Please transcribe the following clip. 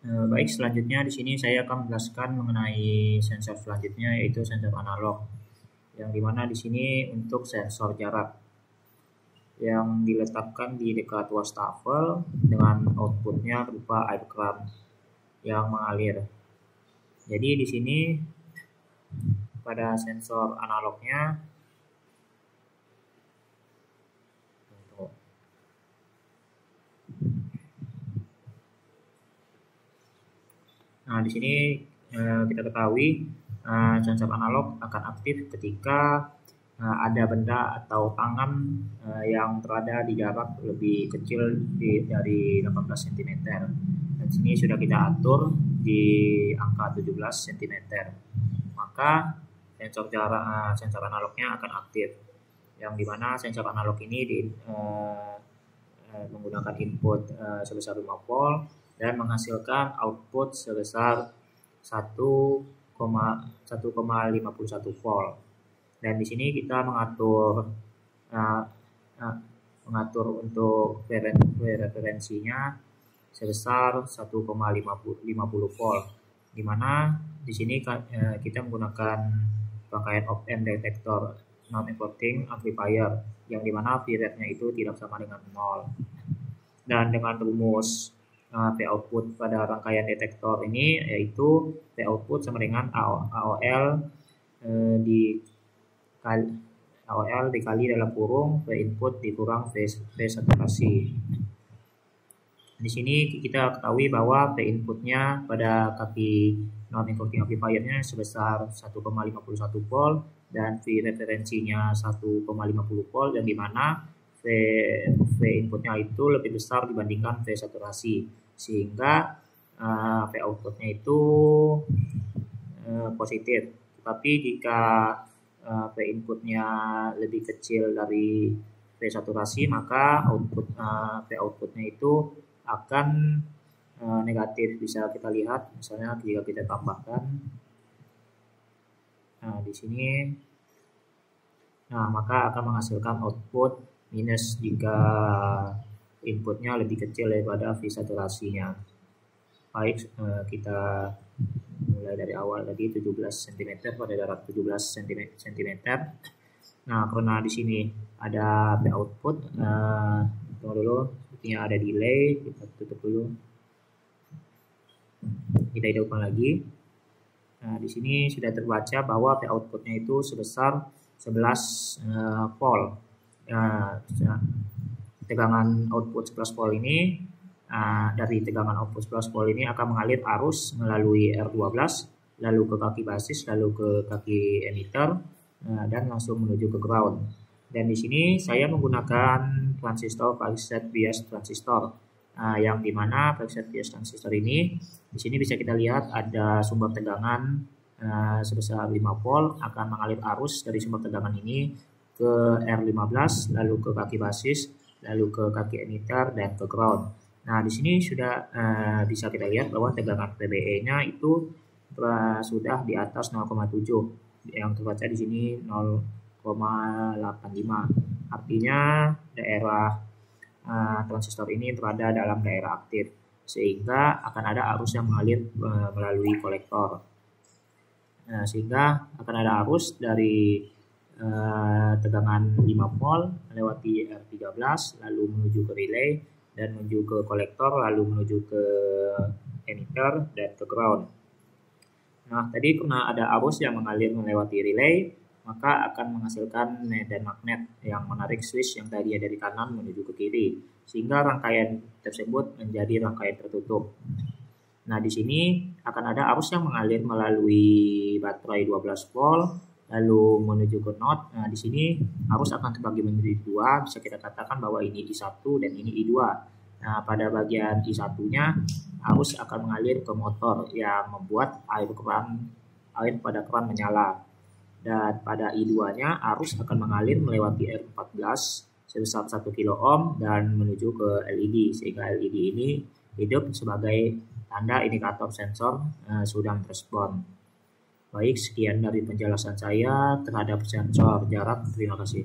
Baik, selanjutnya di sini saya akan menjelaskan mengenai sensor selanjutnya, yaitu sensor analog. Yang dimana di sini untuk sensor jarak yang diletakkan di dekat wastafel dengan outputnya berupa air keran yang mengalir. Jadi di sini pada sensor analognya di sini kita ketahui sensor analog akan aktif ketika ada benda atau tangan yang berada di jarak lebih kecil dari 18 cm. Dan sini sudah kita atur di angka 17 cm. Maka sensor analognya akan aktif. Yang dimana sensor analog ini menggunakan input sebesar 5 volt dan menghasilkan output sebesar 1,51 volt. Dan di sini kita mengatur untuk referensinya sebesar 1,50 volt. Di mana di sini kita menggunakan rangkaian op-amp detektor non-inverting amplifier yang dimana V-rate-nya itu tidak sama dengan 0. Dan dengan rumus P output pada rangkaian detektor ini yaitu P output sama dengan AOL dikali dalam kurung V input dikurang V saturasi. Di sini kita ketahui bahwa P inputnya pada kaki non-inverting amplifiernya sebesar 1,51 volt dan V referensinya 1,50 volt, yang dimana V inputnya itu lebih besar dibandingkan V saturasi, sehingga V outputnya itu positif. Tapi jika V inputnya lebih kecil dari V saturasi, maka V outputnya itu akan negatif. Bisa kita lihat misalnya jika kita tambahkan di sini, maka akan menghasilkan output minus jika inputnya lebih kecil daripada V saturasinya. Baik, kita mulai dari awal tadi 17 cm pada jarak 17 cm. Nah, karena di sini ada P output, tunggu dulu, sepertinya ada delay, kita tutup dulu. Kita hidupkan lagi. Nah, di sini sudah terbaca bahwa P outputnya itu sebesar 11 volt. Tegangan output 11 volt ini, dari tegangan output 11 volt ini akan mengalir arus melalui R12, lalu ke kaki basis, lalu ke kaki emitter, dan langsung menuju ke ground. Dan di sini saya menggunakan transistor Faucet bias transistor, yang dimana Faucet bias transistor ini di sini bisa kita lihat ada sumber tegangan sebesar 5 volt akan mengalir arus dari sumber tegangan ini ke R15, lalu ke kaki basis, lalu ke kaki emitter, dan ke ground. Nah, di sini sudah bisa kita lihat bahwa tegangan PBE-nya itu sudah di atas 0,7, yang terbaca di sini 0,85. Artinya daerah transistor ini berada dalam daerah aktif, sehingga akan ada arus yang mengalir melalui kolektor. Sehingga akan ada arus dari tegangan 5 volt melewati R13, lalu menuju ke relay, dan menuju ke kolektor, lalu menuju ke emitter, dan ke ground. Nah, tadi karena ada arus yang mengalir melewati relay, maka akan menghasilkan medan magnet yang menarik switch yang tadi ada di kanan menuju ke kiri, sehingga rangkaian tersebut menjadi rangkaian tertutup. Nah, di sini akan ada arus yang mengalir melalui baterai 12 volt, lalu menuju ke node. Nah, di sini arus akan terbagi menjadi dua, bisa kita katakan bahwa ini I1 dan ini I2. Nah, pada bagian I1-nya arus akan mengalir ke motor yang membuat air pada keran menyala. Dan pada I2-nya arus akan mengalir melewati R14 sebesar 1 kilo ohm dan menuju ke LED, sehingga LED ini hidup sebagai tanda indikator sensor sudah merespon. Baik, sekian dari penjelasan saya terhadap sensor jarak. Terima kasih.